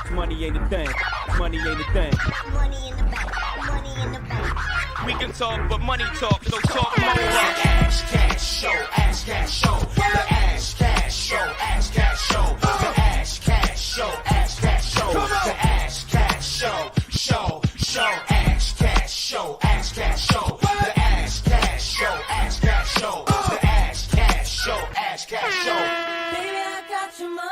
Money ain't a thing. Money ain't a thing. Money in the bank. Money in the bank. We can talk, but money talk, so talk more. Ash Cash Show, Ash Cash Show, the Ash Cash Show, Ash Cash Show, the Ash Cash Show, Ash Cash Show, the Ash Cash Show, Ash Cash Show, Ash Cash Show, the Ash Cash Show, Ash Cash Show, the Ash Cash Show, Ash Cash Show. Baby, I got your money.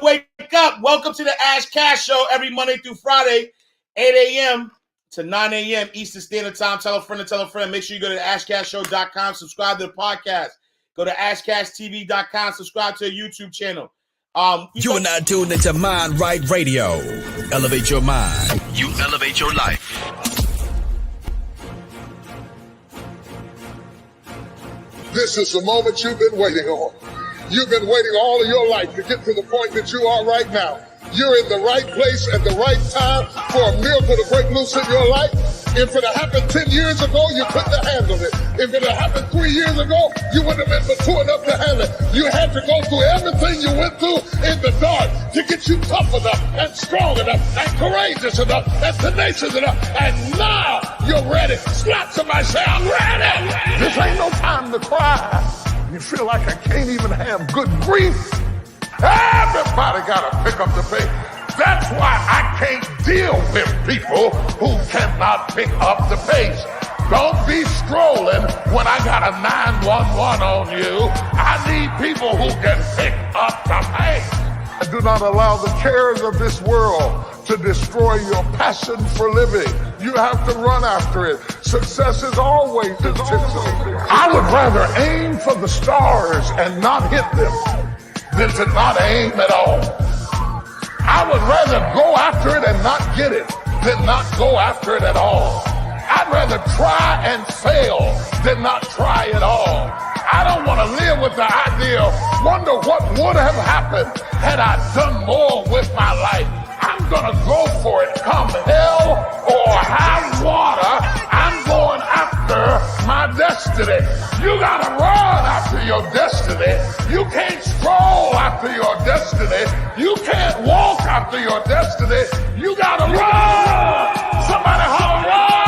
Wake up. Welcome to the Ash Cash Show every Monday through Friday, 8 a.m. to 9 a.m. Eastern Standard Time. Tell a friend to tell a friend. Make sure you go to ashcashshow.com. Subscribe to the podcast. Go to ashcashtv.com. Subscribe to the YouTube channel. You are not tuned into Mind Right Radio. Elevate your mind. You elevate your life. This is the moment you've been waiting on. You've been waiting all of your life to get to the point that you are right now. You're in the right place at the right time for a miracle to break loose in your life. If it had happened 10 years ago, you couldn't have handled it. If it had happened 3 years ago, you wouldn't have been mature enough to handle it. You had to go through everything you went through in the dark to get you tough enough and strong enough and courageous enough and tenacious enough. And now you're ready. Slap somebody, say, I'm ready. This ain't no time to cry. You feel like I can't even have good grief. Everybody got to pick up the pace. That's why I can't deal with people who cannot pick up the pace. Don't be strolling when I got a 911 on you. I need people who can pick up the pace. Do not allow the cares of this world to destroy your passion for living. You have to run after it. Success is always intentional. I would rather aim for the stars and not hit them than to not aim at all. I would rather go after it and not get it than not go after it at all. I'd rather try and fail than not try at all. I don't want to live with the idea, wonder what would have happened had I done more with my life. I'm gonna go for it, come hell or high water. I'm going after my destiny. You gotta run after your destiny. You can't stroll after your destiny. You can't walk after your destiny. You gotta run. Somebody holler, run!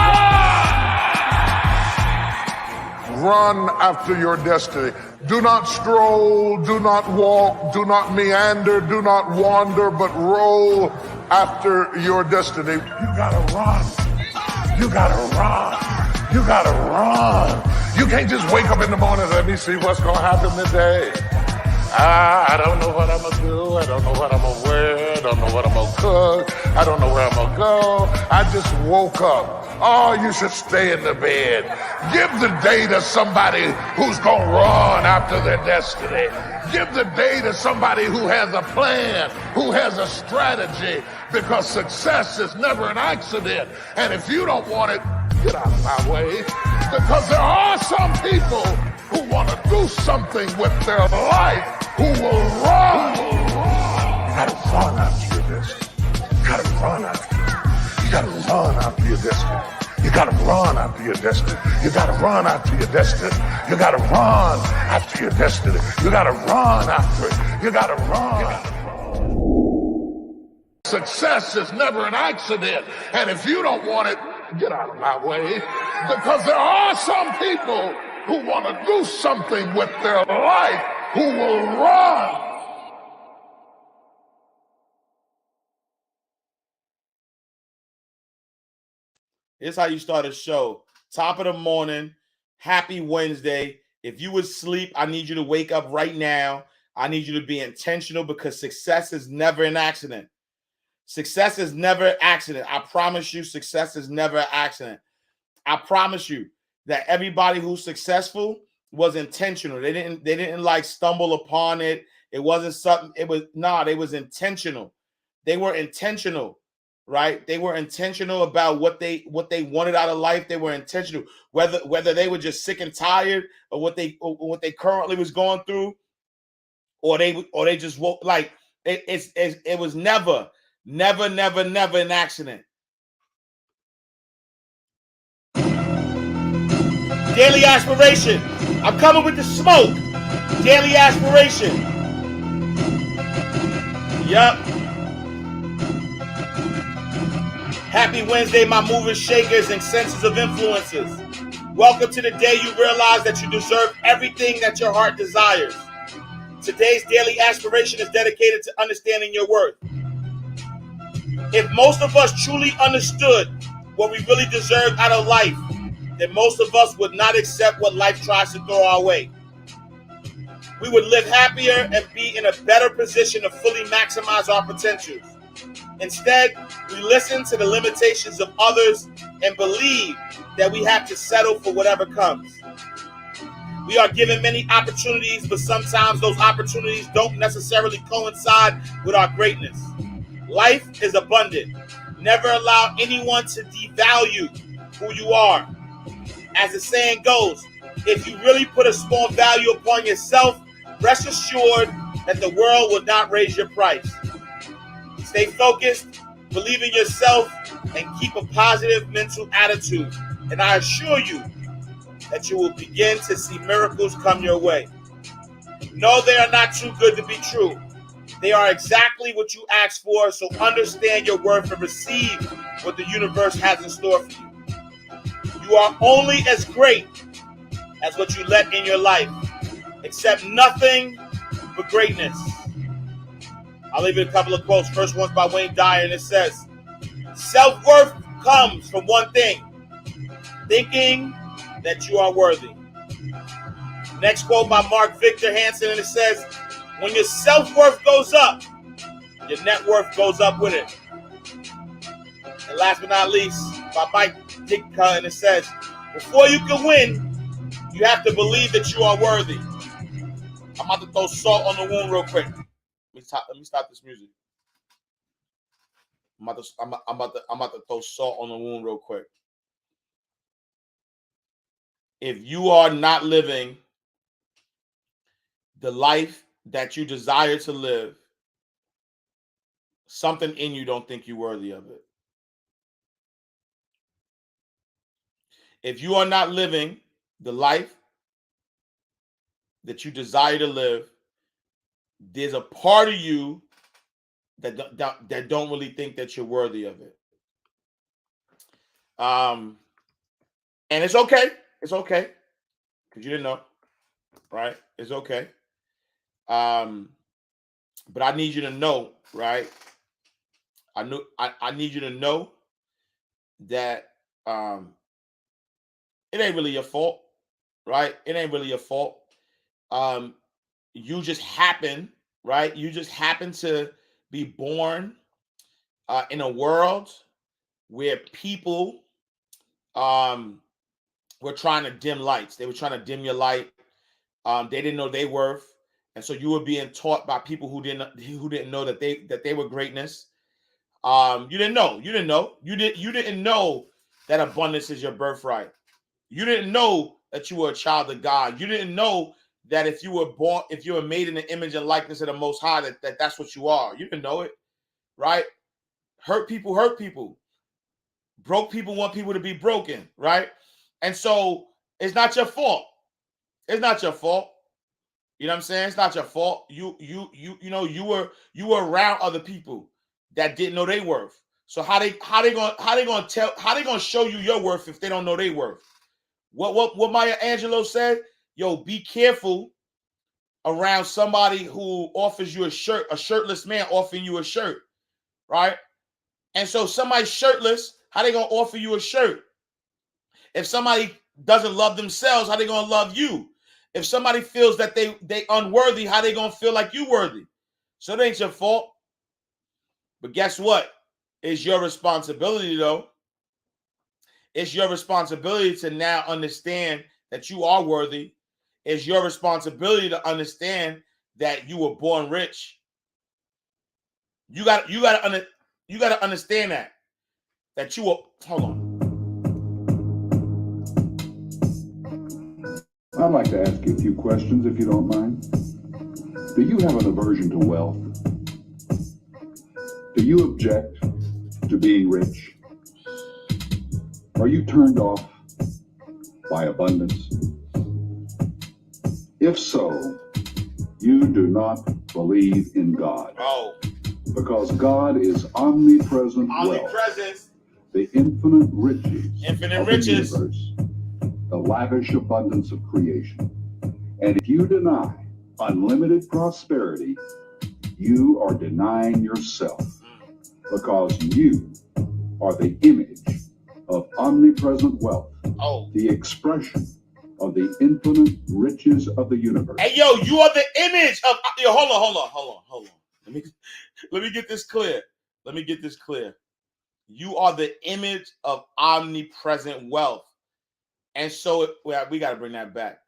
Run after your destiny. Do not stroll, do not walk, do not meander, do not wander, but roll after your destiny. You gotta run. You gotta run. You gotta run. You can't just wake up in the morning and let me see what's gonna happen today. I don't know what I'm gonna do. I don't know what I'm gonna wear. I don't know what I'm gonna cook. I don't know where I'm gonna go. I just woke up. Oh, you should stay in the bed. Give the day to somebody who's gonna run after their destiny. Give the day to somebody who has a plan, who has a strategy, because success is never an accident. And if you don't want it, get out of my way. Because there are some people who want to do something with their life, who will run. You gotta run after your destiny. You gotta run after it. You gotta run after your destiny. You gotta run after your destiny. You gotta run after your destiny. You gotta run after your destiny. You gotta run after it. You gotta run. Success is never an accident. And if you don't want it, get out of my way. Because there are some people who want to do something with their life, who will run. Here's how you start a show. Top of the morning. Happy Wednesday. If you would sleep, I need you to wake up right now. I need you to be intentional because success is never an accident. Success is never an accident. I promise you, success is never an accident. I promise you that everybody who's successful was intentional. They didn't like stumble upon it. It wasn't something, they was intentional. They were intentional, right? They were intentional about what they wanted out of life. They were intentional, whether they were just sick and tired of what they currently was going through, or they just woke, like it was never an accident. Daily aspiration. I'm coming with the smoke. Daily aspiration. Yup. Happy Wednesday, my movers, shakers, and senses of influences. Welcome to the day you realize that you deserve everything that your heart desires. Today's daily aspiration is dedicated to understanding your worth. If most of us truly understood what we really deserve out of life, then most of us would not accept what life tries to throw our way. We would live happier and be in a better position to fully maximize our potentials. Instead, we listen to the limitations of others and believe that we have to settle for whatever comes. We are given many opportunities, but sometimes those opportunities don't necessarily coincide with our greatness. Life is abundant. Never allow anyone to devalue who you are. As the saying goes, if you really put a small value upon yourself, rest assured that the world will not raise your price. Stay focused, believe in yourself, and keep a positive mental attitude. And I assure you that you will begin to see miracles come your way. No, they are not too good to be true. They are exactly what you asked for, so understand your worth and receive what the universe has in store for you. You are only as great as what you let in your life. Accept nothing but greatness. I'll leave you a couple of quotes. First one's by Wayne Dyer, and it says, self-worth comes from one thing, thinking that you are worthy. Next quote by Mark Victor Hansen, and it says, when your self-worth goes up, your net worth goes up with it. And last but not least, by Mike Ditka, and it says, before you can win, you have to believe that you are worthy. I'm about to throw salt on the wound real quick. Let me stop this music. I'm about to throw salt on the wound real quick. If you are not living the life that you desire to live, something in you don't think you're worthy of it. If you are not living the life that you desire to live, there's a part of you that don't really think that you're worthy of it. And it's okay. It's okay. Because you didn't know. Right? It's okay. But I need you to know, right? I need you to know that it ain't really your fault, right? It ain't really your fault. You just happen, right? You just happen to be born in a world where people were trying to dim lights. They were trying to dim your light. They didn't know their worth, and so you were being taught by people who didn't know that they were greatness. You didn't know. You didn't know that abundance is your birthright. You didn't know that you were a child of God. You didn't know that if you were made in the image and likeness of the Most High, that's what you are. You didn't know it, right? Hurt people hurt people. Broke people want people to be broken, right? And so it's not your fault. It's not your fault. You know what I'm saying? It's not your fault. You were around other people that didn't know their worth. So how they gonna show you your worth if they don't know their worth? What Maya Angelou said? Yo, be careful around somebody who offers you a shirtless man offering you a shirt, right? And so somebody shirtless, how they gonna offer you a shirt? If somebody doesn't love themselves, how they gonna love you? If somebody feels that they unworthy, how they gonna feel like you worthy? So it ain't your fault. But guess what? It's your responsibility, though. It's your responsibility to now understand that you are worthy. It's your responsibility to understand that you were born rich. You got to understand that you were. Hold on. I'd like to ask you a few questions, if you don't mind. Do you have an aversion to wealth? Do you object to being rich? Are you turned off by abundance? If so, you do not believe in God. Oh. Because God is omnipresent wealth, Omnipresence, the infinite riches infinite of riches. the universe, the lavish abundance of creation. And if you deny unlimited prosperity, you are denying yourself, because you are the image of omnipresent wealth, the expression of the infinite riches of the universe. Hey, yo, you are the image of. Yo, hold on. Let me get this clear. You are the image of omnipresent wealth, and so we got to bring that back.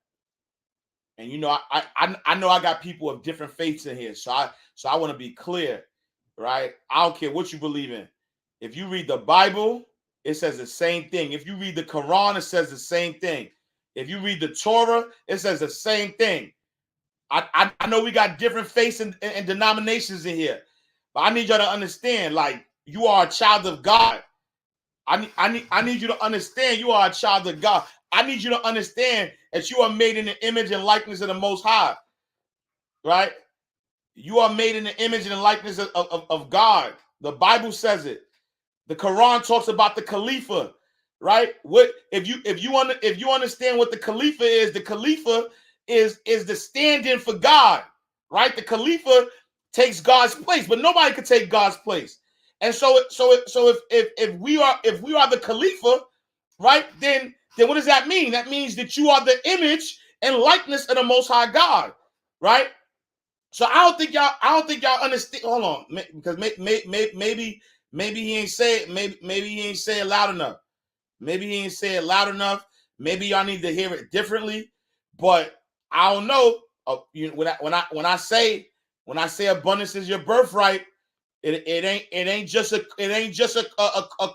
And you know, I know I got people of different faiths in here, so I want to be clear, right? I don't care what you believe in. If you read the Bible, it says the same thing. If you read the Quran, it says the same thing. If you read the Torah, it says the same thing. I know we got different faiths and denominations in here, but I need y'all to understand, like, you are a child of God. I need you to understand you are a child of God. I need you to understand that you are made in the image and likeness of the Most High, right? You are made in the image and likeness of God. The Bible says it. The Quran talks about the Khalifa, right? What if you understand what the Khalifa is? The Khalifa is the stand-in for God, right? The Khalifa takes God's place, but nobody can take God's place. And so if we are the Khalifa, right? Then what does that mean? That means that you are the image and likeness of the Most High God, right? So I don't think y'all understand. Hold on, because maybe he ain't say it. Maybe he ain't say it loud enough. Maybe y'all need to hear it differently. But I don't know. When I say abundance is your birthright, it ain't just a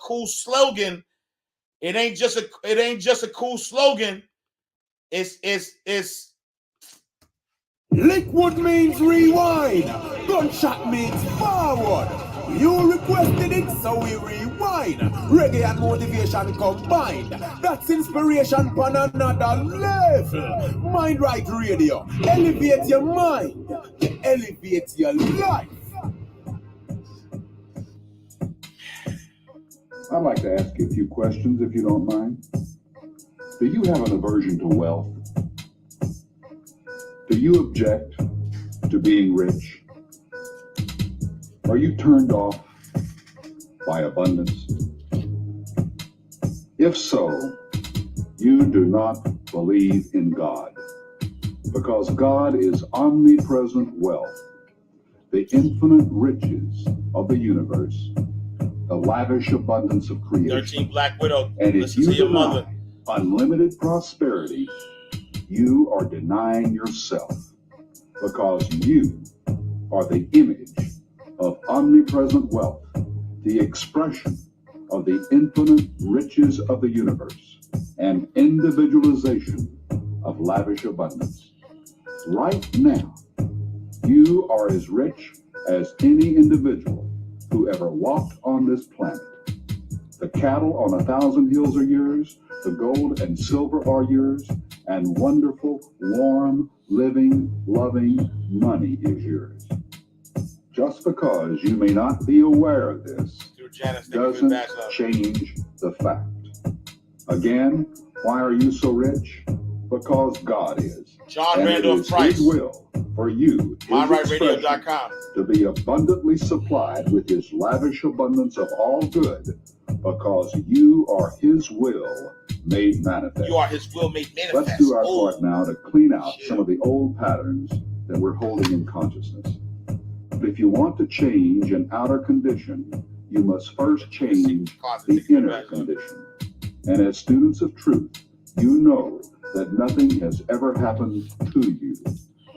cool slogan. It ain't just a cool slogan. It's Liquid means rewind. Gunshot means forward. You requested it, so we rewind. Reggae and motivation combined. That's inspiration on another level. Mind Right Radio. Elevate your mind. Elevate your life. I'd like to ask you a few questions, if you don't mind. Do you have an aversion to wealth? Do you object to being rich? Are you turned off by abundance? If so, you do not believe in God, because God is omnipresent wealth, the infinite riches of the universe, the lavish abundance of creation. 13 Black Widow. And if Listen you to your deny mother. unlimited prosperity, you are denying yourself, because you are the image of omnipresent wealth, the expression of the infinite riches of the universe, and individualization of lavish abundance. Right now, you are as rich as any individual who ever walked on this planet. The cattle on 1,000 hills are yours, the gold and silver are yours, and wonderful, warm, living, loving money is yours. Just because you may not be aware of this doesn't change the fact. Again, why are you so rich? Because God is. John and Randolph it is Price. His will for you, MindRightRadio.com. to be abundantly supplied with His lavish abundance of all good, because you are His will made manifest. You are His will made manifest. Let's do our part now to clean out some of the old patterns that we're holding in consciousness. But if you want to change an outer condition, you must first change the inner condition. And as students of truth, you know that nothing has ever happened to you,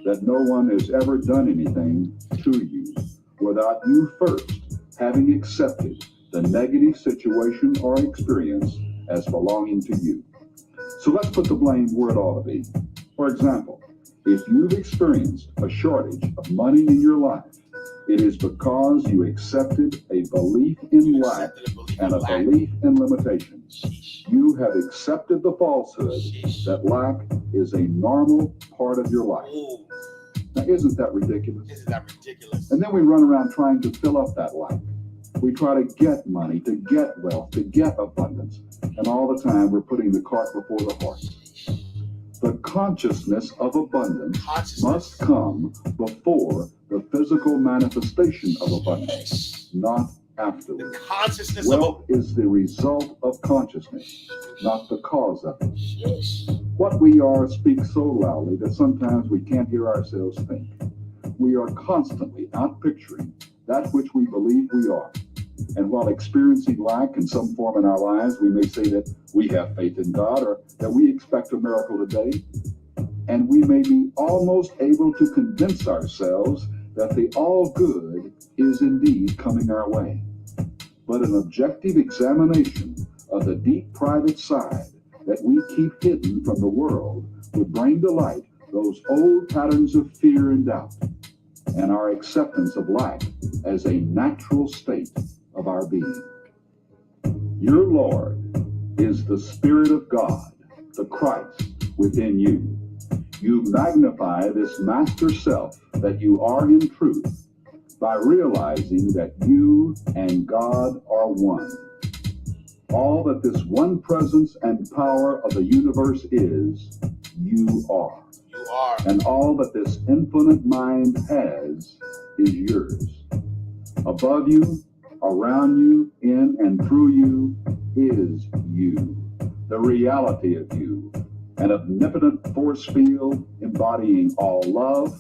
that no one has ever done anything to you without you first having accepted the negative situation or experience as belonging to you. So let's put the blame where it ought to be. For example, if you've experienced a shortage of money in your life, it is because you accepted a belief in lack and a belief in limitations. You have accepted the falsehood that lack is a normal part of your life. Now, isn't that ridiculous? Isn't that ridiculous? And then we run around trying to fill up that lack. We try to get money, to get wealth, to get abundance. And all the time we're putting the cart before the horse. The consciousness of abundance must come before the physical manifestation of abundance, not afterwards. The consciousness Wealth is the result of consciousness, not the cause of it. What we are speaks so loudly that sometimes we can't hear ourselves think. We are constantly outpicturing that which we believe we are. And while experiencing lack in some form in our lives, we may say that we have faith in God or that we expect a miracle today. And we may be almost able to convince ourselves that the all good is indeed coming our way. But an objective examination of the deep private side that we keep hidden from the world would bring to light those old patterns of fear and doubt and our acceptance of lack as a natural state of our being. Your Lord is the Spirit of God, the Christ within you. You magnify this master self that you are in truth by realizing that you and God are one. All that this one presence and power of the universe is, you are. You are. And all that this infinite mind has is yours. Above you, around you, in and through you is you, the reality of you, an omnipotent force field embodying all love,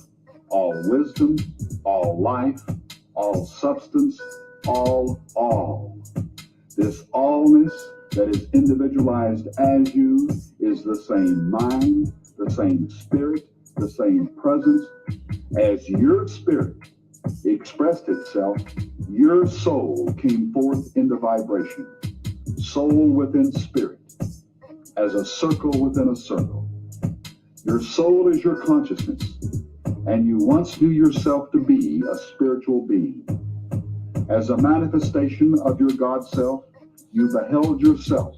all wisdom, all life, all substance, all. This allness that is individualized as you is the same mind, the same spirit, the same presence. As your spirit expressed itself, your soul came forth into vibration, soul within spirit, as a circle within a circle. Your soul is your consciousness, and you once knew yourself to be a spiritual being. As a manifestation of your God self, you beheld yourself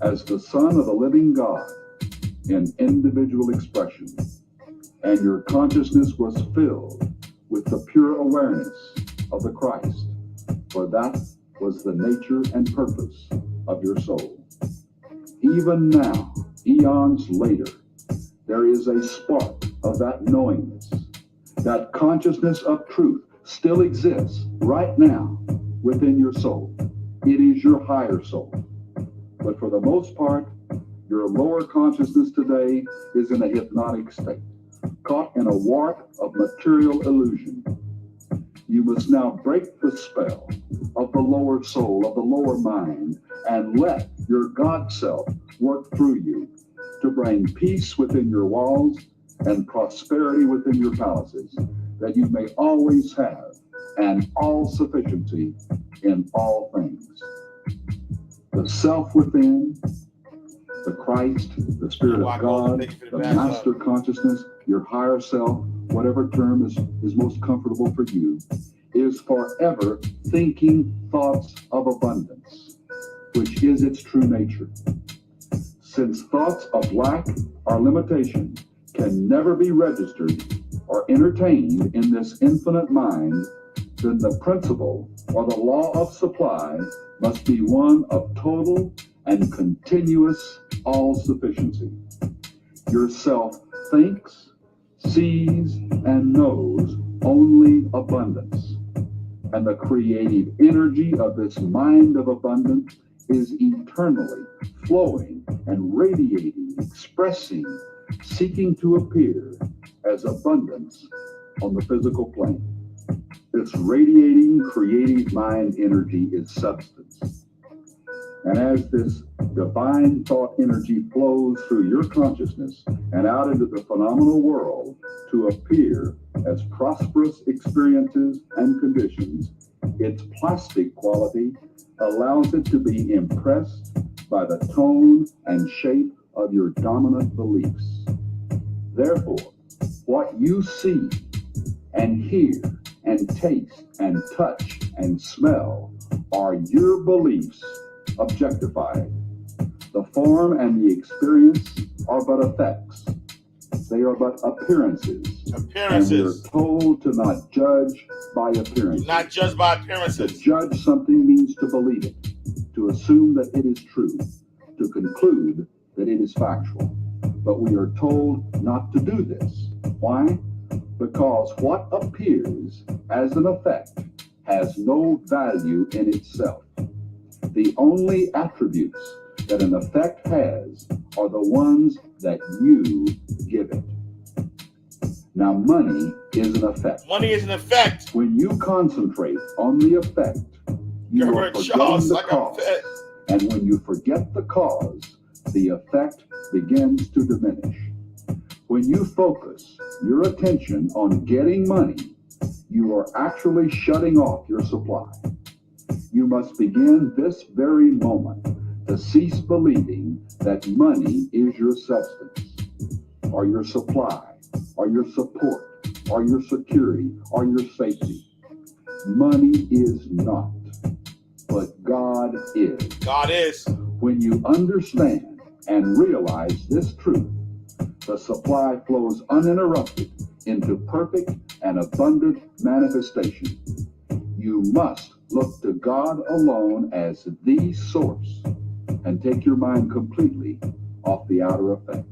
as the Son of the living God in individual expression, and your consciousness was filled with the pure awareness of the Christ, for that was the nature and purpose of your soul. Even now, eons later, there is a spark of that knowingness, that consciousness of truth still exists right now within your soul. It is your higher soul. But for the most part, your lower consciousness today is in a hypnotic state, caught in a warp of material illusion. You must now break the spell of the lower soul, of the lower mind, and let your God self work through you to bring peace within your walls and prosperity within your palaces, that you may always have an all-sufficiency in all things. The self within, the Christ, the Spirit of God, the master consciousness, your higher self, whatever term is most comfortable for you, is forever thinking thoughts of abundance, which is its true nature. Since thoughts of lack or limitation can never be registered or entertained in this infinite mind, then the principle or the law of supply must be one of total and continuous all-sufficiency. Your self thinks, sees, and knows only abundance. And the creative energy of this mind of abundance is eternally flowing and radiating, expressing, seeking to appear as abundance on the physical plane. This radiating creative mind energy is substance. And as this divine thought energy flows through your consciousness and out into the phenomenal world to appear as prosperous experiences and conditions, its plastic quality allows it to be impressed by the tone and shape of your dominant beliefs. Therefore, what you see and hear and taste and touch and smell are your beliefs objectified. The form and the experience are but effects. They are but appearances And we are Appearances. told to not judge by appearances. Not judged by To appearances. judge something means to believe it, to assume that it is true, to conclude that it is factual. But we are told not to do this. Why? Because what appears as an effect has no value in itself. The only attributes that an effect has are the ones that you give it. Now, money is an effect. Money is an effect. When you concentrate on the effect, you are Reverend forgetting Charles, the like I'm cause. fed. And when you forget the cause, the effect begins to diminish. When you focus your attention on getting money, you are actually shutting off your supply. You must begin this very moment to cease believing that money is your substance, or your supply, or your support, or your security, or your safety. Money is not, but God is. God is. When you understand and realize this truth, the supply flows uninterrupted into perfect and abundant manifestation. You must look to God alone as the source and take your mind completely off the outer effect.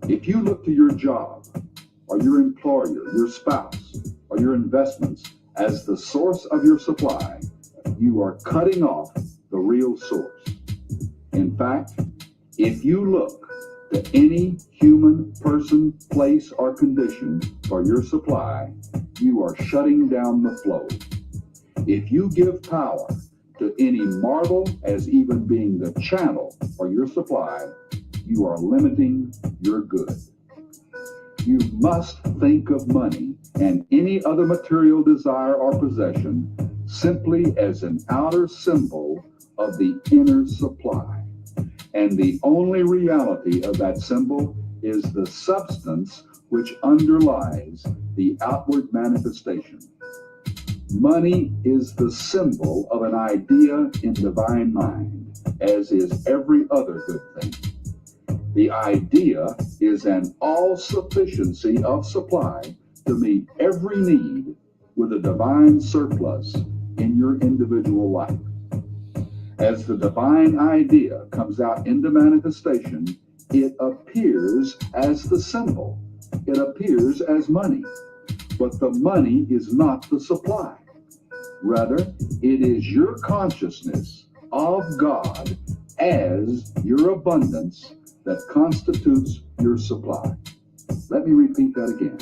If you look to your job or your employer, your spouse, or your investments as the source of your supply, you are cutting off the real source. In fact, if you look to any human person, place, or condition for your supply, you are shutting down the flow. If you give power to any mortal as even being the channel for your supply, you are limiting your good. You must think of money and any other material desire or possession simply as an outer symbol of the inner supply. And the only reality of that symbol is the substance which underlies the outward manifestation. Money is the symbol of an idea in divine mind, as is every other good thing. The idea is an all-sufficiency of supply to meet every need with a divine surplus in your individual life. As the divine idea comes out into manifestation, it appears as the symbol. It appears as money. But the money is not the supply. Rather, it is your consciousness of God as your abundance that constitutes your supply. Let me repeat that again.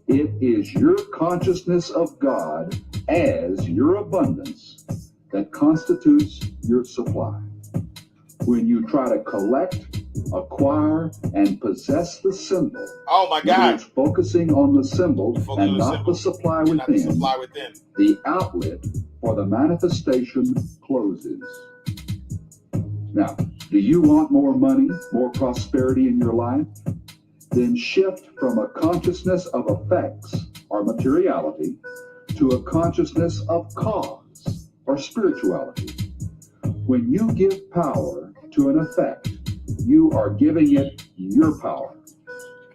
It is your consciousness of God as your abundance that constitutes your supply. When you try to collect, acquire, and possess the symbol, Oh my God. it's focusing on the symbol Focus on and the not symbol the supply and not the within, supply within. the outlet for the manifestation closes. Now, do you want more money, more prosperity in your life? Then shift from a consciousness of effects or materiality to a consciousness of cause or spirituality. When you give power to an effect, you are giving it your power.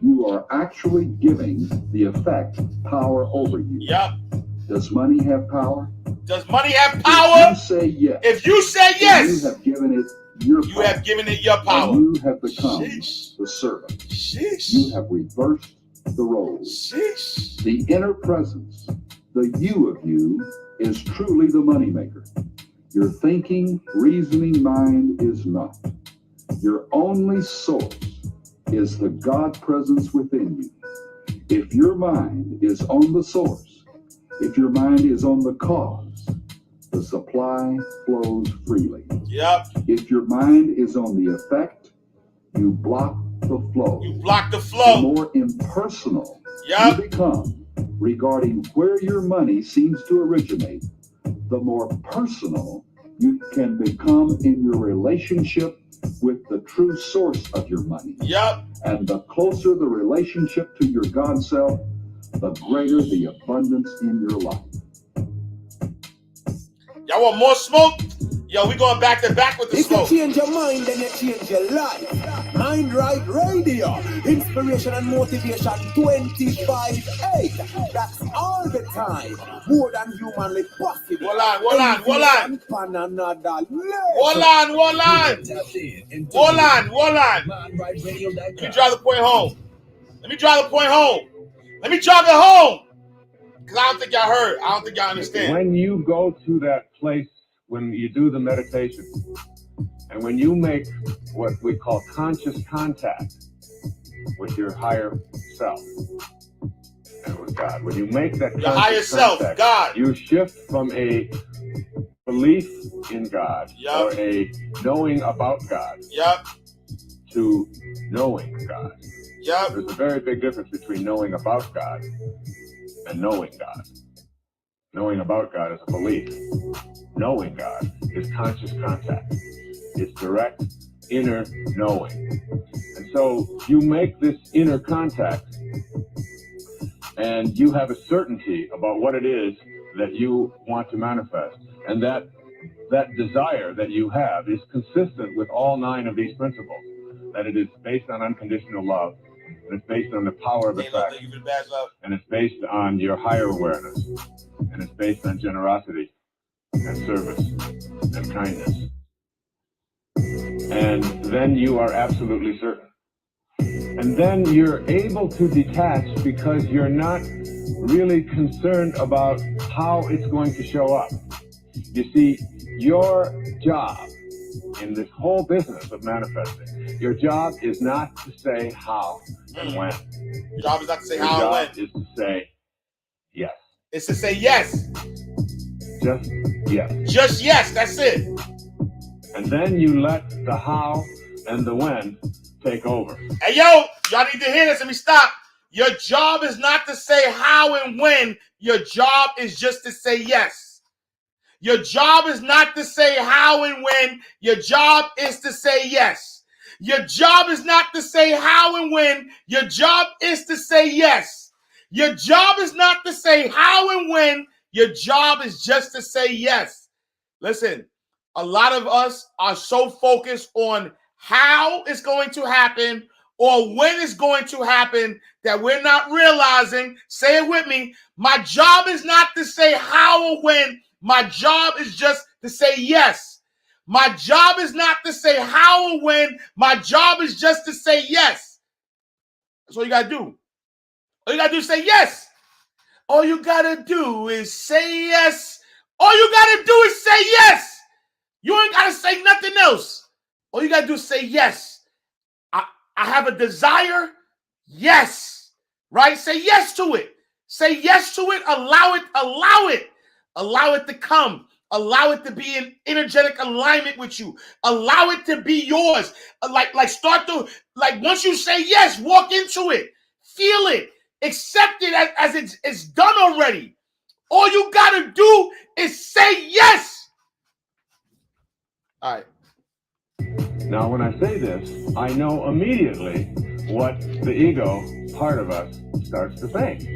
You are actually giving the effect power over you. Yep. Does money have power? Does money have If power? you say yes, If you say then yes, you have given it your you power. have given it your power. And you have become Sheesh. the servant. Sheesh. You have reversed the roles. Sheesh. The inner presence, the you of you, is truly the moneymaker. Your thinking, reasoning mind is not. Your only source is the God presence within you. If your mind is on the source, if your mind is on the cause, the supply flows freely. Yep. If your mind is on the effect, you block the flow. You block the The flow. more impersonal Yep. you become regarding where your money seems to originate, the more personal you can become in your relationship with the true source of your money. Yep. And the closer the relationship to your God self, the greater the abundance in your life. Y'all want more smoke? Yo, we going back to back with the If you smoke. change your mind, then you change your life. Mind Right Radio, inspiration and motivation 25/8. That's all the time. More than humanly possible. Hold on. On another level. Hold on. Let me drive the point home. Let me jog it home. Because I don't think y'all heard. I don't think y'all understand. When you go to that place, when you do the meditation, and when you make what we call conscious contact with your higher self and with God, when you make that Your higher self, contact, God. you shift from a belief in God or a knowing about God to knowing God. There's a very big difference between knowing about God and knowing God. Knowing about God is a belief. Knowing God is conscious contact. It's direct inner knowing. And so you make this inner contact and you have a certainty about what it is that you want to manifest. And that desire that you have is consistent with all 9 of these principles. That it is based on unconditional love, and it's based on the power of attraction, and it's based on your higher awareness, and it's based on generosity and service and kindness. And then you are absolutely certain. And then you're able to detach because you're not really concerned about how it's going to show up. You see, your job in this whole business of manifesting, your job is not to say how and when. Your job is not to say Your how and when. job is to say yes. It's to say yes. Just yes. Just yes, that's it. And then you let the how and the when take over. Hey, yo, y'all need to hear this. Let me stop. Your job is not to say how and when. Your job is just to say yes. Your job is not to say how and when. Your job is to say yes. Your job is not to say how and when. Your job is to say yes. Your job is not to say how and when. Your job is just to say yes. Listen, a lot of us are so focused on how it's going to happen or when it's going to happen that we're not realizing, say it with me, my job is not to say how or when. My job is just to say yes. My job is not to say how or when. My job is just to say yes. That's all you got to do. All you got to do is say yes. All you got to do is say yes. All you got to do is say yes. You ain't got to say nothing else. All you got to do is say yes. I have a desire. Yes. Right? Say yes to it. Say yes to it. Allow it. Allow it. Allow it to come. Allow it to be in energetic alignment with you. Allow it to be yours. Once you say yes, walk into it. Feel it. Accept it as it's done already. All you got to do is say yes. All right. Now, when I say this, I know immediately what the ego part of us starts to think.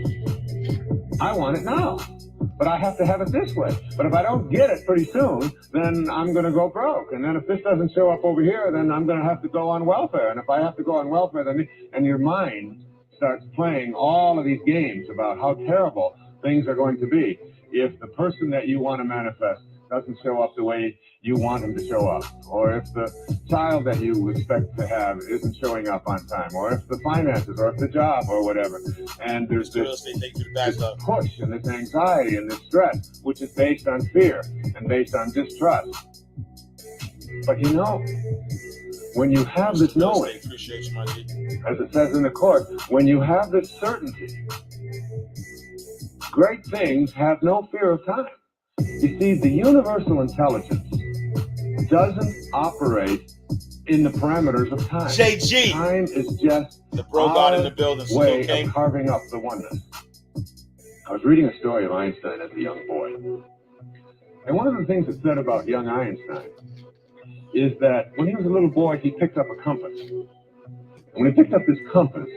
I want it now, but I have to have it this way. But if I don't get it pretty soon, then I'm going to go broke. And then if this doesn't show up over here, then I'm going to have to go on welfare. And if I have to go on welfare, and your mind starts playing all of these games about how terrible things are going to be if the person that you want to manifest doesn't show up the way you want him to show up, or if the child that you expect to have isn't showing up on time, or if the finances, or if the job, or whatever. And there's this push and this anxiety and this stress, which is based on fear and based on distrust. But you know, when you have this knowing, as it says in the Course, when you have this certainty, great things have no fear of time. You see, the universal intelligence doesn't operate in the parameters of time. JG. Time is just the bro God in the building. Way of carving up the oneness. I was reading a story of Einstein as a young boy. And one of the things that's said about young Einstein is that when he was a little boy, he picked up a compass. And when he picked up this compass,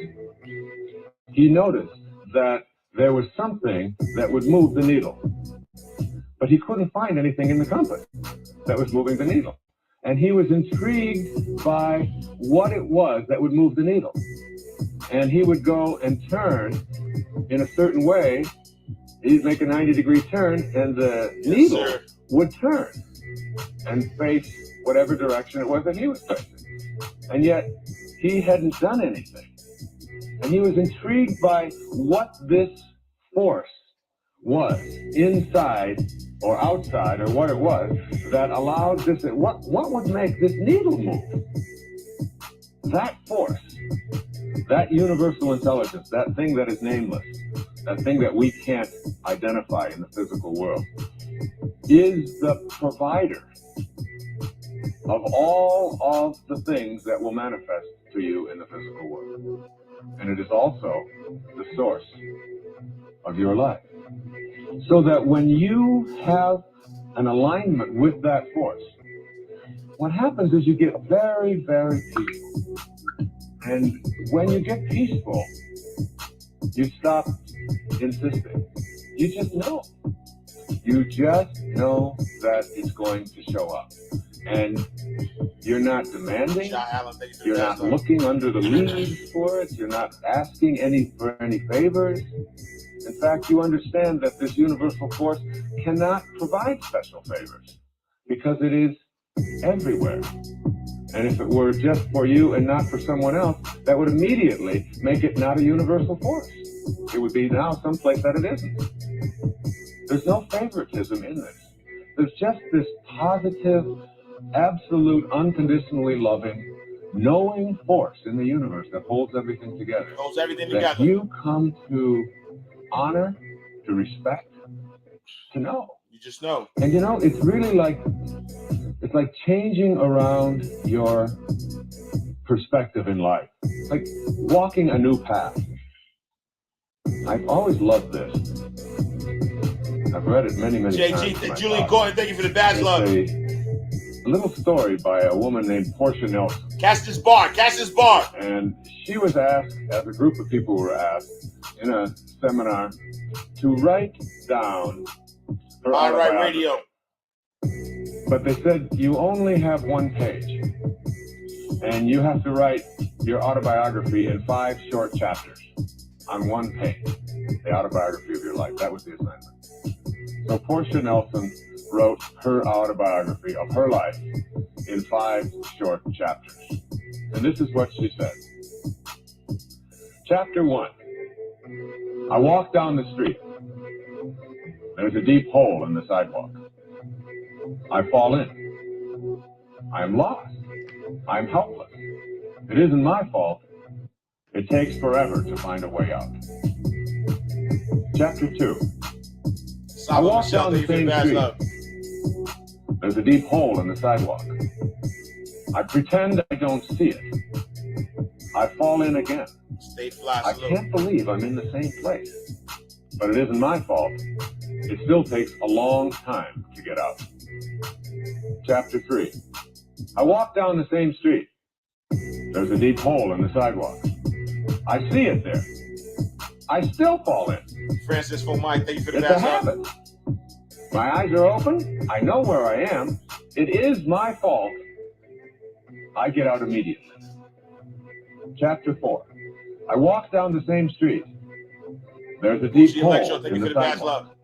he noticed that there was something that would move the needle. But he couldn't find anything in the compass. that was moving the needle. And he was intrigued by what it was that would move the needle. And he would go and turn in a certain way. He'd make a 90-degree turn, and the needle would turn and face whatever direction it was that he was facing. And yet, he hadn't done anything. And he was intrigued by what this force was, inside or outside, or what it was, that allowed this, what would make this needle move? That force, that universal intelligence, that thing that is nameless, that thing that we can't identify in the physical world, is the provider of all of the things that will manifest to you in the physical world. And it is also the source of your life. So that when you have an alignment with that force, what happens is you get very, very peaceful. And when you get peaceful, you stop insisting. You just know. You just know that it's going to show up. And you're not demanding, you're not looking under the leaves for it, you're not asking for any favors. In fact, you understand that this universal force cannot provide special favors because it is everywhere. And if it were just for you and not for someone else, that would immediately make it not a universal force. It would be now someplace that it isn't. There's no favoritism in this. There's just this positive, absolute, unconditionally loving, knowing force in the universe that holds everything together. Holds everything that together. You come to honor, to respect, to know. You just know. And you know, it's really like, it's like changing around your perspective in life. Like walking a new path. I've always loved this. I've read it many, many times. JG, Julian Gordon, thank you for the badge love. A little story by a woman named Portia Nelson. Cast this bar. And she was asked, as a group of people were asked, in a seminar, to write down her autobiography. Radio. But they said, you only have one page. And you have to write your autobiography in 5 short chapters on one page. The autobiography of your life. That was the assignment. So Portia Nelson wrote her autobiography of her life in 5 short chapters. And this is what she said. Chapter 1. I walk down the street. There's a deep hole in the sidewalk. I fall in. I am lost. I am helpless. It isn't my fault. It takes forever to find a way out. Chapter 2. I walk down the same street. There's a deep hole in the sidewalk. I pretend I don't see it. I fall in again. I can't believe I'm in the same place. But it isn't my fault. It still takes a long time to get out. Chapter 3. I walk down the same street. There's a deep hole in the sidewalk. I see it there. I still fall in. Francis for Mike, thank you for the It's a habit. My eyes are open. I know where I am. It is my fault. I get out immediately. Chapter 4. I walk down the same street. There's a deep hole in the sidewalk.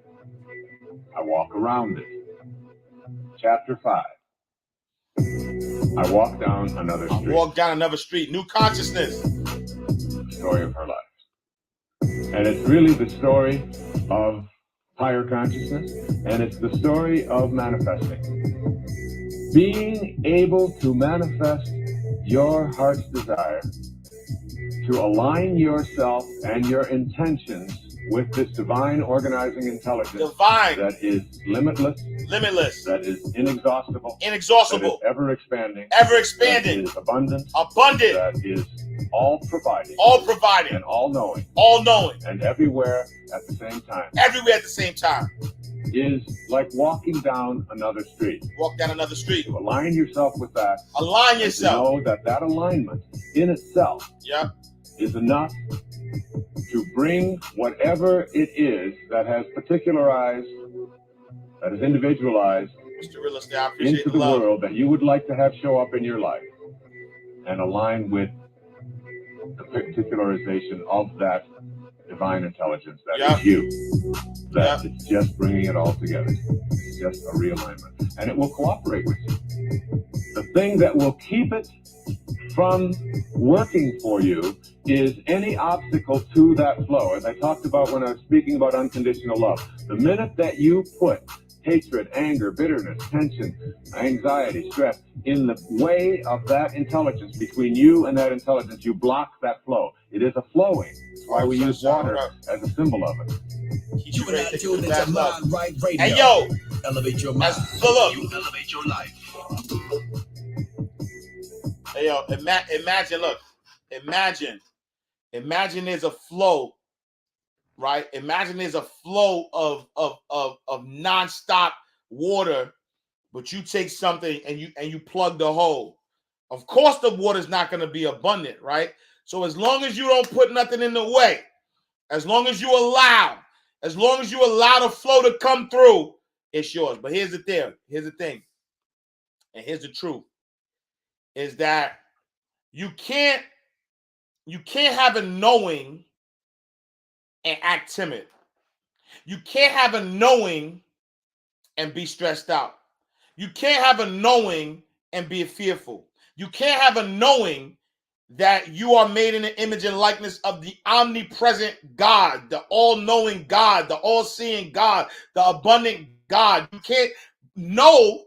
I walk around it. Chapter 5. I walk down another street. New consciousness. The story of her life. And it's really the story of higher consciousness, and it's the story of manifesting. Being able to manifest your heart's desire, to align yourself and your intentions with this divine organizing intelligence that is limitless, that is inexhaustible, that is ever expanding, that is abundant, that is all providing, and all knowing, and everywhere at the same time, is like walking down another street. To align yourself with that. To know that that alignment in itself is enough to bring whatever it is that has particularized, that is individualized, Mr. Real Estate, I appreciate into the love. world that you would like to have show up in your life and align with the particularization of that divine intelligence that is you. That it's just bringing it all together. It's just a realignment. And it will cooperate with you. The thing that will keep it from working for you is any obstacle to that flow. As I talked about when I was speaking about unconditional love, the minute that you put hatred, anger, bitterness, tension, anxiety, stress in the way of that intelligence between you and that intelligence, you block that flow. It is a flowing. That's why we use water as a symbol of it. You and I tuned into Mind Right Radio. Hey, yo. Elevate your mind. Look. You elevate your life. Hey, yo, imagine, look. Imagine there's a flow, right? Imagine there's a flow of nonstop water, but you take something and you plug the hole. Of course, the water's not going to be abundant, right? So as long as you don't put nothing in the way, as long as you allow the flow to come through, it's yours. But here's the thing, and here's the truth, is that you can't have a knowing and act timid. You can't have a knowing and be stressed out. You can't have a knowing and be fearful. You can't have a knowing that you are made in the image and likeness of the omnipresent God, the all-knowing God, the all-seeing God, the abundant God. You can't know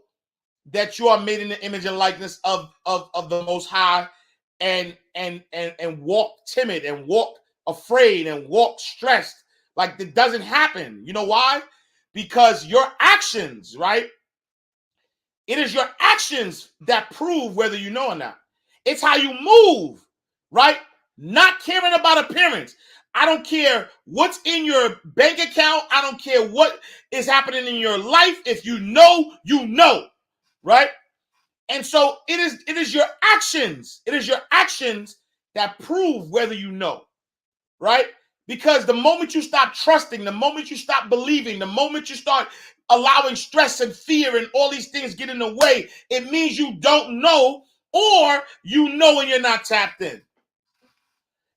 that you are made in the image and likeness of the Most High and walk timid and walk afraid and walk stressed. Like, that doesn't happen. You know why? Because your actions, right? It is your actions that prove whether you know or not. It's how you move, right? Not caring about appearance. I don't care what's in your bank account. I don't care what is happening in your life. If you know, you know, right? And so it is your actions. It is your actions that prove whether you know, right? Because the moment you stop trusting, the moment you stop believing, the moment you start allowing stress and fear and all these things get in the way, it means you don't know, or you know and you're not tapped in.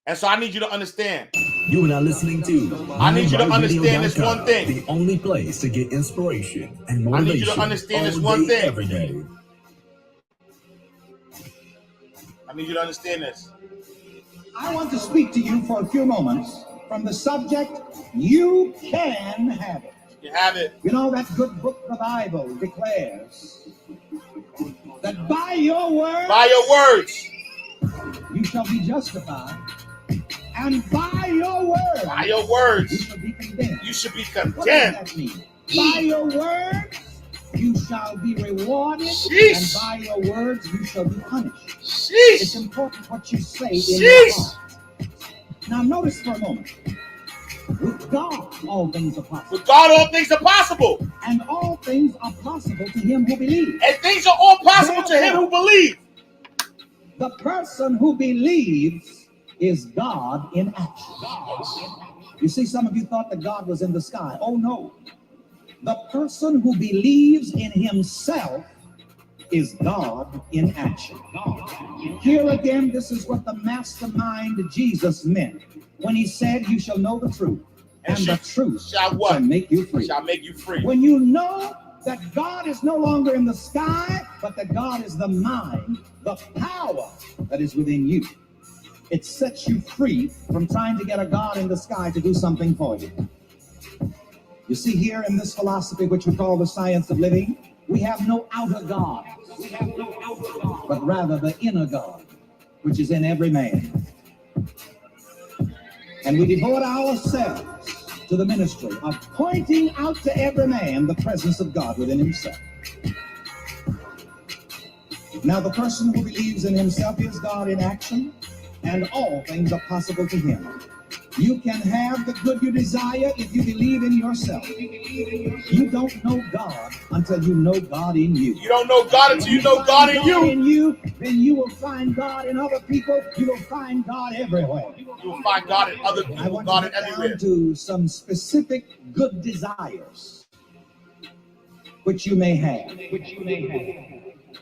And so I need you to understand. You and I listening to I need you to understand this one thing. The only place to get inspiration and motivation. I need you to understand this one thing. Every day. I need you to understand this. I want to speak to you for a few moments from the subject, you can have it. You have it. You know, that good book, the Bible, declares that by your words, you shall be justified, and by your words, you shall be condemned. You should be condemned. What does that mean? By your words, you shall be rewarded, Sheesh. And by your words, you shall be punished. Sheesh. It's important what you say in your heart. Now, notice for a moment. With God, all things are possible. With God, all things are possible. And all things are possible to him who believes. And things are all possible to him who believes. The person who believes is God in action. You see, some of you thought that God was in the sky. Oh, no. The person who believes in himself is God in action. Here again, this is what the mastermind Jesus meant when he said, you shall know the truth, and the truth shall make you free. Shall make you free. When you know that God is no longer in the sky, but that God is the mind, the power that is within you, it sets you free from trying to get a God in the sky to do something for you. You see, here in this philosophy, which we call the science of living, we have no outer God, but rather the inner God, which is in every man. And we devote ourselves to the ministry of pointing out to every man the presence of God within himself. Now, the person who believes in himself is God in action, and all things are possible to him. You can have the good you desire if you believe in yourself. You don't know God until you know God in you. You don't know God until you know God in you. Then you will find God in other people. You will find God everywhere. You will find God in other people. I want God to in everywhere. down to some specific good desires. which you may have.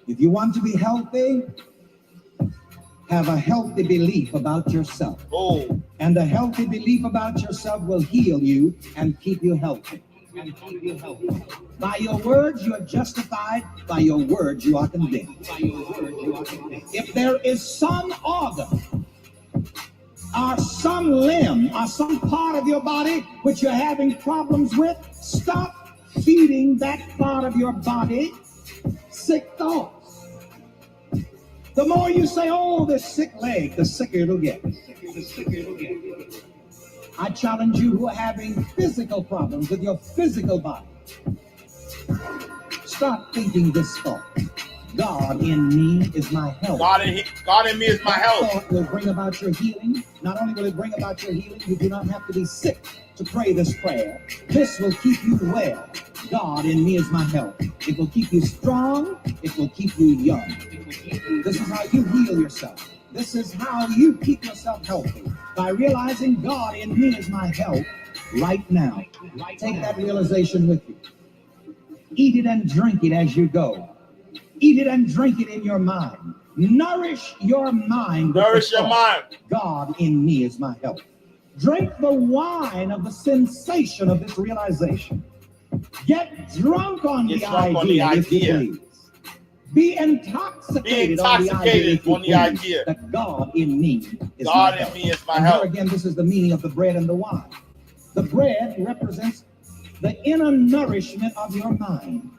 If you want to be healthy, have a healthy belief about yourself. Oh. And a healthy belief about yourself will heal you and keep you healthy. By your words, you are justified. By your words, you are condemned. If there is some organ or some limb or some part of your body which you're having problems with, stop feeding that part of your body sick thoughts. The more you say, oh, this sick leg, the sicker it'll get. I challenge you who are having physical problems with your physical body. Start thinking this thought. God in me is my health. God in me is my health. That thought will bring about your healing. Not only will it bring about your healing, you do not have to be sick to pray this prayer. This will keep you well. God in me is my health. It will keep you strong. It will keep you young. This is how you heal yourself. This is how you keep yourself healthy. By realizing God in me is my health right now. Take that realization with you. Eat it and drink it as you go. Eat it and drink it in your mind. Nourish your mind. Nourish your mind. God in me is my health. Drink the wine of the sensation of this realization. Get drunk on the idea, if you please. Be intoxicated on the idea that God in me is my health. Me is my and health. Here again, this is the meaning of the bread and the wine. The bread represents the inner nourishment of your mind.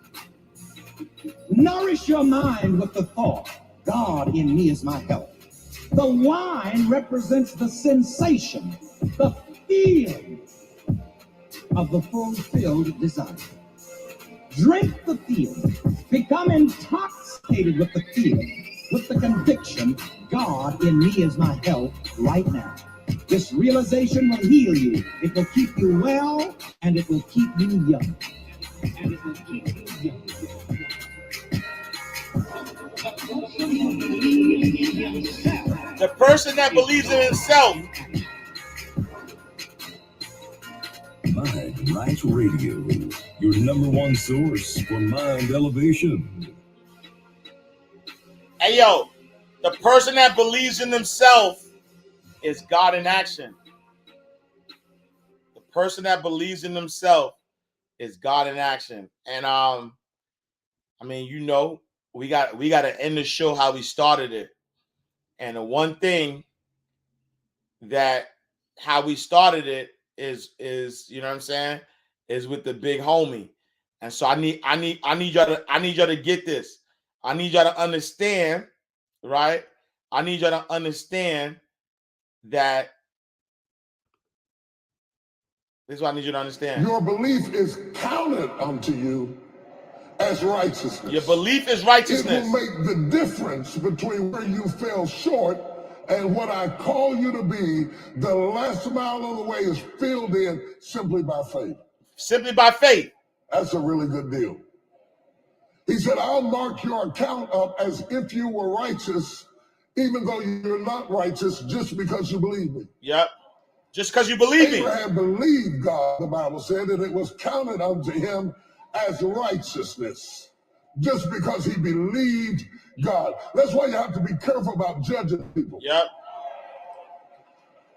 Nourish your mind with the thought, God in me is my health. The wine represents the sensation, the feeling of the fulfilled desire. Drink the feeling. Become intoxicated with the feeling, with the conviction, God in me is my health right now. This realization will heal you. It will keep you well, and it will keep you young. The person that believes in himself. Mind Right Radio, your number one source for mind elevation. Hey, yo, the person that believes in himself is God in action. The person that believes in himself is God in action. And I mean, you know, we got to end the show how we started it. And the one thing that how we started it is you know what I'm saying, is with the big homie. And so I need y'all to get this. I need y'all to understand, right? I need y'all to understand that this is what I need you to understand. Your belief is counted unto you as righteousness. Your belief is righteousness. It will make the difference between where you fell short and what I call you to be. The last mile of the way is filled in simply by faith. Simply by faith. That's a really good deal. He said, I'll mark your account up as if you were righteous, even though you're not righteous, just because you believe me. Yep. Just because you believe me. Abraham believed God, the Bible said, and it was counted unto him as righteousness, just because he believed God. That's why you have to be careful about judging people. Yep.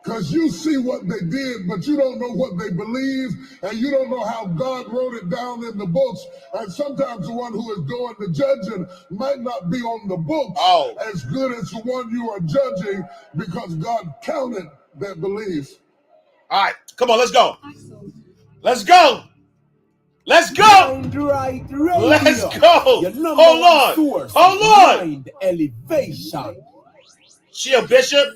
Because you see what they did, but you don't know what they believe, and you don't know how God wrote it down in the books. And sometimes the one who is doing the judging might not be on the books as good as the one you are judging, because God counted that belief. All right, come on, let's go. Let's go. Let's go. Right radio. Let's go. Hold on. Source, hold on. Mind elevation. Chill, Bishop.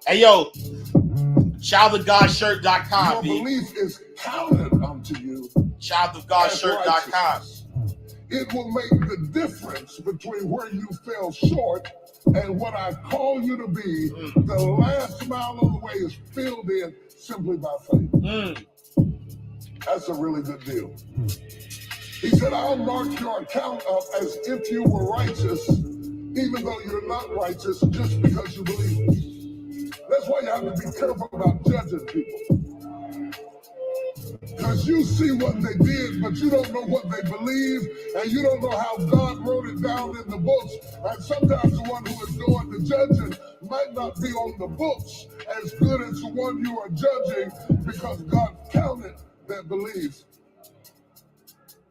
Hey, yo, childofgodshirt.com. Your belief is counted unto you. Childofgodshirt.com. It will make the difference between where you fell short and what I call you to be. The last mile of the way is filled in simply by faith. That's a really good deal. He said, I'll mark your account up as if you were righteous, even though you're not righteous, just because you believe me. That's why you have to be careful about judging people. Because you see what they did, but you don't know what they believe, and you don't know how God wrote it down in the books. And sometimes the one who is doing the judging might not be on the books as good as the one you are judging, because God counted their belief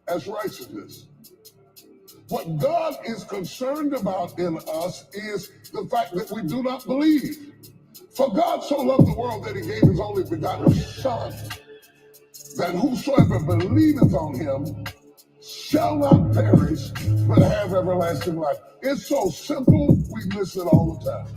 as righteousness. What God is concerned about in us is the fact that we do not believe. For God so loved the world that he gave his only begotten Son, that whosoever believeth on him shall not perish, but have everlasting life. It's so simple, we miss it all the time.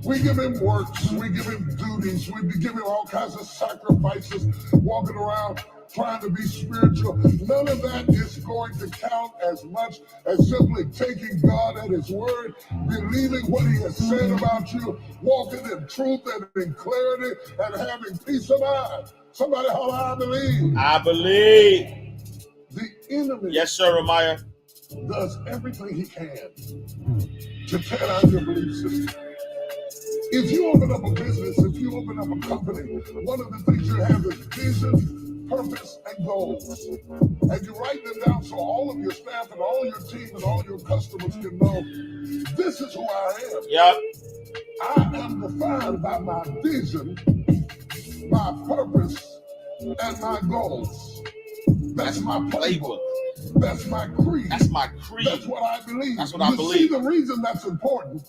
We give him works, we give him duties, we give him all kinds of sacrifices, walking around trying to be spiritual. None of that is going to count as much as simply taking God at his word, believing what he has said about you, walking in truth and in clarity, and having peace of mind. Somebody holler, I believe. I believe. The enemy, yes, sir, Ramaya, does everything he can to tear down your belief system. If you open up a business, if you open up a company, one of the things you have is vision, purpose, and goals. And you write them down so all of your staff and all your team and all your customers can know, this is who I am. Yep. I am defined by my vision, my purpose, and my goals. That's my playbook. That's my creed. That's my creed. That's what I believe. That's what I believe. See, the reason that's important,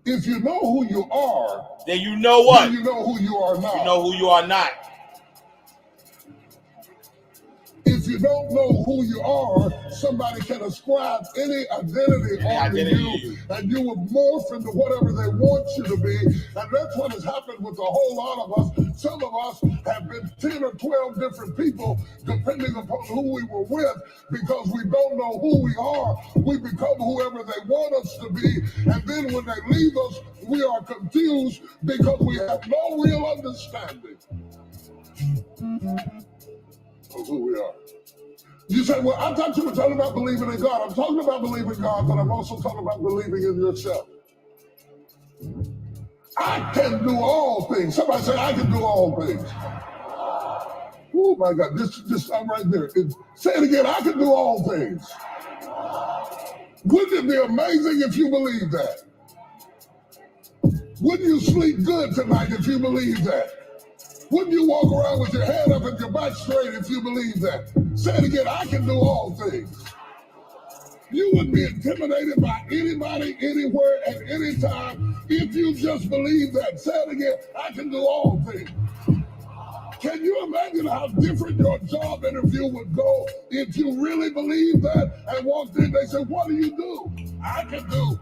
if you know who you are, then you know what? Then you know who you are not. You know who you are not. If you don't know who you are, somebody can ascribe any identity onto you, and you will morph into whatever they want you to be. And that's what has happened with a whole lot of us. Some of us have been 10 or 12 different people, depending upon who we were with, because we don't know who we are. We become whoever they want us to be, and then when they leave us, we are confused because we have no real understanding of who we are. You say, well, I thought you were talking about believing in God. I'm talking about believing in God, but I'm also talking about believing in yourself. I can do all things. Somebody say, I can do all things. Oh my God, this I'm right there. Say it again, I can do all things. Wouldn't it be amazing if you believed that? Wouldn't you sleep good tonight if you believed that? Wouldn't you walk around with your head up and your back straight if you believe that? Say it again, I can do all things. You wouldn't be intimidated by anybody, anywhere, at any time if you just believe that. Say it again, I can do all things. Can you imagine how different your job interview would go if you really believed that and walked in, they said, what do you do? I can do.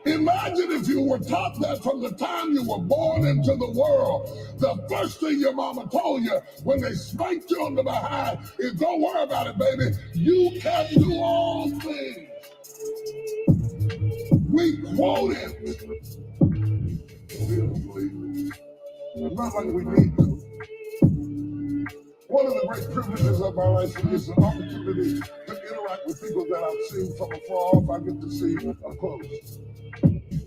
Imagine if you were taught that from the time you were born into the world. The first thing your mama told you when they spanked you on the behind is, don't worry about it, baby. You can do all things. We quote it. We don't believe it. Not like we need to. One of the great privileges of my life is the opportunity to interact with people that I've seen from afar off. I get to see up close.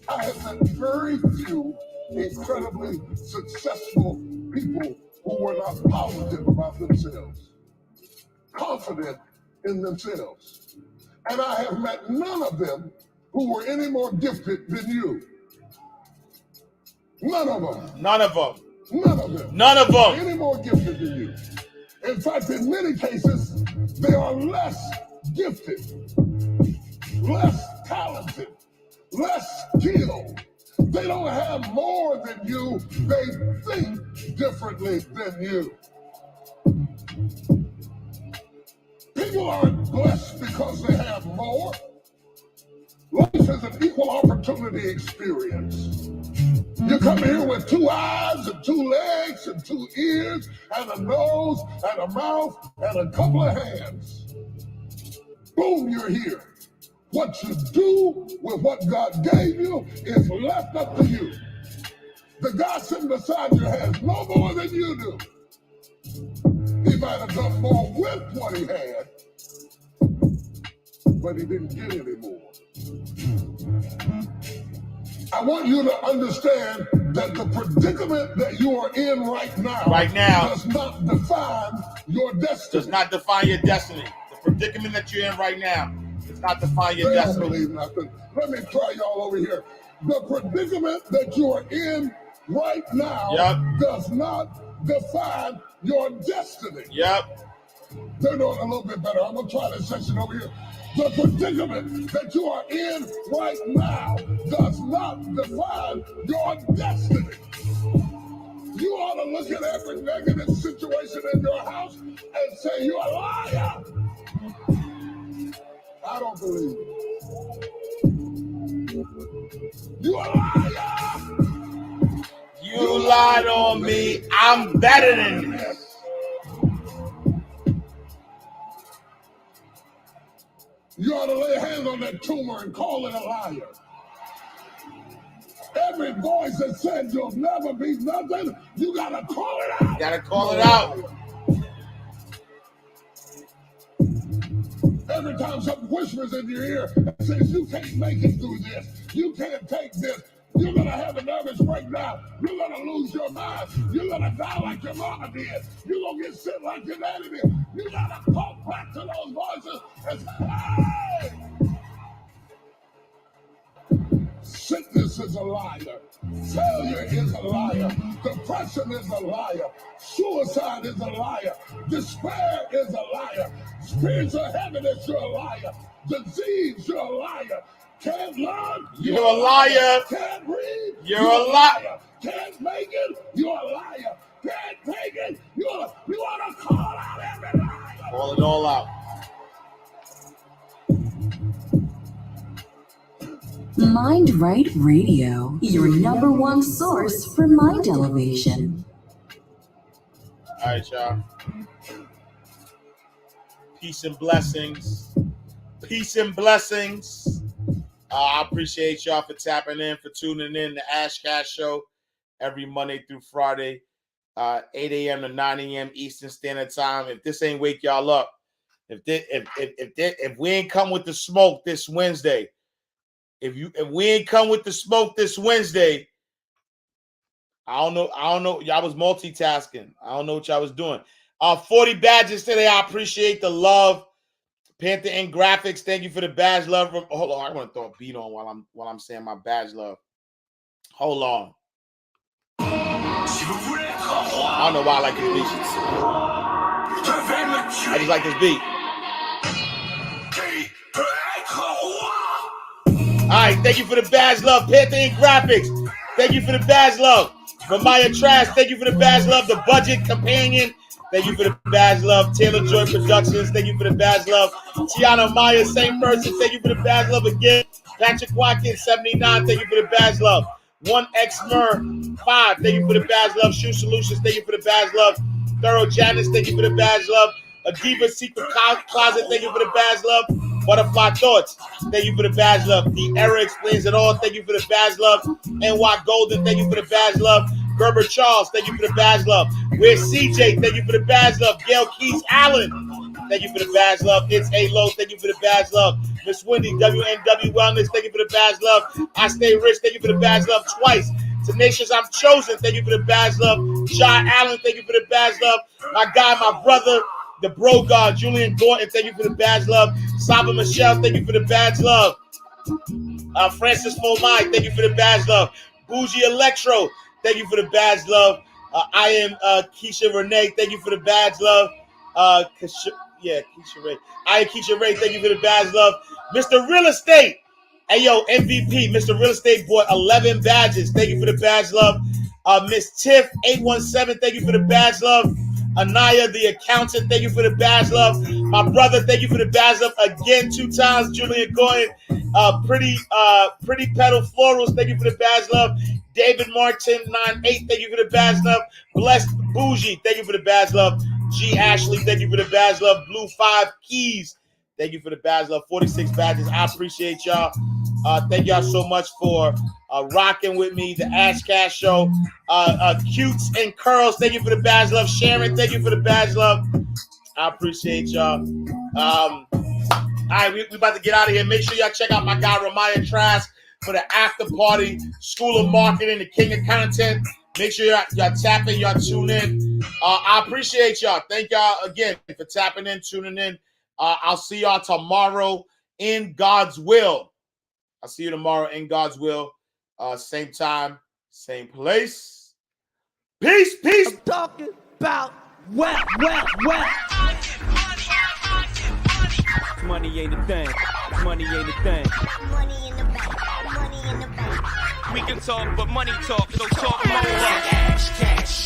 I have met very few incredibly successful people who were not positive about themselves, confident in themselves. And I have met none of them who were any more gifted than you. None of them. None of them. None of them. None of them. Any more gifted than you. In fact, in many cases, they are less gifted, less talented, less skilled. They don't have more than you. They think differently than you. People aren't blessed because they have more. Life is an equal opportunity experience. You come here with 2 eyes and 2 legs and 2 ears and a nose and a mouth and a couple of hands. Boom, you're here. What you do with what God gave you is left up to you. The guy sitting beside you has no more than you do. He might have done more with what he had, but he didn't get any more. I want you to understand that the predicament that you are in right now does not define your destiny. Does not define your destiny. The predicament that you're in right now does not define your They destiny. don't believe nothing. Let me try y'all over here. The predicament that you are in right now does not define your destiny. They're doing a little bit better. I'm going to try this section over here. The predicament that you are in right now does not define your destiny. You ought to look at every negative situation in your house and say, you're a liar. I don't believe it. You're a liar. You lied on me. I'm better than this. You ought to lay hands on that tumor and call it a liar. Every voice that said you'll never be nothing, you got to call it out. Got to call it out. Every time something whispers in your ear and says you can't make it through this, you can't take this, you're going to have a nervous breakdown. You're going to lose your mind. You're going to die like your mama did. You're going to get sick like your daddy did. You got to talk back to those voices and say, hey! Sickness is a liar. Failure is a liar. Depression is a liar. Suicide is a liar. Despair is a liar. Spiritual heaviness, you're a liar. Disease, you're a liar. Can't learn, you're a liar. Can't read, you're a liar. Can't make it, you're a liar. Can't take it, you ought to call out every liar. Call it all out. Mind Right Radio, your number one source for mind elevation. All right, y'all. Peace and blessings. Peace and blessings. I appreciate y'all for tapping in, for tuning in to Ash Cash Show every Monday through Friday, 8 a.m. to 9 a.m. Eastern Standard Time. If this ain't wake y'all up, if we ain't come with the smoke this Wednesday, if we ain't come with the smoke this Wednesday, I don't know. Y'all was multitasking. I don't know what y'all was doing. 40 badges today. I appreciate the love. Panther and Graphics, thank you for the badge love. Hold on, I want to throw a beat on while I'm saying my badge love. Hold on. I don't know why I like this beat. I just like this beat. All right, thank you for the badge love. Panther and Graphics, thank you for the badge love. Maya Trash, thank you for the badge love. The Budget Companion, thank you for the badge love. Taylor Joy Productions, thank you for the badge love. Tiana Maya, same person, thank you for the badge love again. Patrick Watkins, 79, thank you for the badge love. 1X Mer 5, thank you for the badge love. Shoe Solutions, thank you for the badge love. Thorough Janice, thank you for the badge love. Adiva Secret Closet, thank you for the badge love. Butterfly Thoughts, thank you for the badge love. The Era Explains It All, thank you for the badge love. NY Golden, thank you for the badge love. Gerber Charles, thank you for the badge love. Where's CJ? Thank you for the badge love. Gail Keys Allen, thank you for the badge love. It's A-Lo, thank you for the badge love. Miss Wendy, WNW Wellness, thank you for the badge love. I Stay Rich, thank you for the badge love twice. Tenacious, I'm Chosen, thank you for the badge love. John Allen, thank you for the badge love. My guy, my brother, the bro god, Julian Gordon, thank you for the badge love. Saba Michelle, thank you for the badge love. Francis Fomai, thank you for the badge love. Bougie Electro, thank you for the badge love. I am Keisha Renee, thank you for the badge love. Keisha Ray. I am Keisha Ray, thank you for the badge love. Mr. Real Estate, hey yo, MVP, Mr. Real Estate bought 11 badges, thank you for the badge love. Miss Tiff 817, thank you for the badge love. Anaya, the accountant, thank you for the badge love. My brother, thank you for the badge love again 2 times. Julian Goyen, Pretty Petal Florals, thank you for the badge love. David Martin 98, thank you for the badge love. Blessed Bougie, thank you for the badge love. G Ashley, thank you for the badge love. Blue 5 Keys, thank you for the badge love. 46 badges, I appreciate y'all. Thank y'all so much for rocking with me. The Ash Cash Show. Cutes and Curls, thank you for the badge love. Sharon, thank you for the badge love. I appreciate y'all. All right, we about to get out of here. Make sure y'all check out my guy, Ramaya Trask. for the after party, School of Marketing, the King of Content. Make sure y'all tap in, y'all tune in. I appreciate y'all. Thank y'all again for tapping in, tuning in. I'll see y'all tomorrow in God's will. I'll see you tomorrow in God's will. Same time, same place. Peace, peace. I'm talking about well. Money ain't a thing. Money ain't a thing. Money in the bank. Money in the bank. We can talk, but money talk, so talk more. Cash, cash.